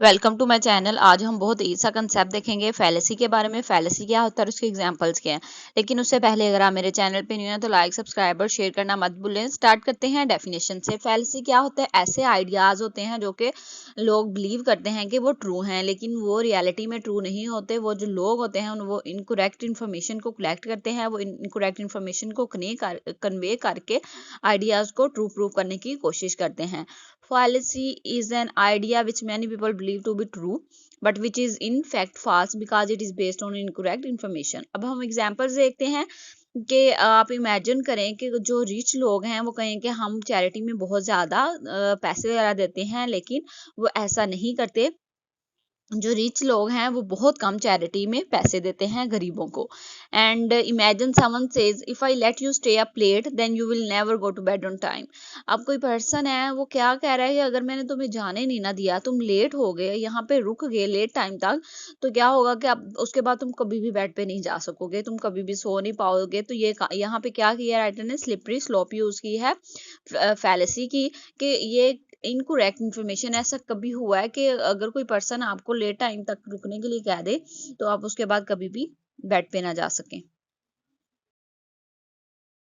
Welcome to my channel. आज हम बहुत ईजी सा कंसेप्ट देखेंगे फैलेसी के बारे में। फैलेसी क्या होता है और उसके एग्जांपल्स क्या हैं। लेकिन उससे पहले अगर आप मेरे चैनल पे न्यू हैं तो लाइक सब्सक्राइब और शेयर करना मत भूलें। स्टार्ट करते हैं डेफिनेशन से। फैलेसी क्या होता है? ऐसे आइडियाज होते हैं जो कि लोग बिलीव करते हैं कि वो ट्रू हैं, लेकिन वो रियलिटी में ट्रू नहीं होते। वो जो लोग होते हैं वो इनकरेक्ट इन्फॉर्मेशन को कलेक्ट करते हैं, वो इनकरेक्ट इन्फॉर्मेशन को कन्वे करके आइडियाज को ट्रू प्रूव करने की कोशिश करते हैं। Fallacy is an idea which many people believe to be true, but which is in fact false because it is based on incorrect information. अब हम एग्जांपल्स देखते हैं कि आप इमेजिन करें कि जो रिच लोग हैं वो कहें कि हम चैरिटी में बहुत ज़्यादा पैसे वगैरह देते हैं, लेकिन वो ऐसा नहीं करते। जो रिच लोग हैं वो बहुत कम चैरिटी में पैसे देते हैं गरीबों को। And imagine someone says if I let you stay up late then you will never go to bed on time. अब कोई पर्सन है वो क्या कह रहा है कि अगर मैंने तुम्हें जाने नहीं ना दिया, तुम लेट हो गए, यहाँ पे रुक गए लेट टाइम तक, तो क्या होगा कि अब उसके बाद तुम कभी भी बेड पे नहीं जा सकोगे, तुम कभी भी सो नहीं पाओगे। तो ये यहाँ पे क्या किया राइटर ने? स्लिपरी स्लोप यूज की है फैलेसी की, कि ये इनकरेक्ट इन्फॉर्मेशन। ऐसा कभी हुआ है कि अगर कोई पर्सन आपको लेट टाइम तक रुकने के लिए कह दे तो आप उसके बाद कभी भी बेड पे ना जा सकें।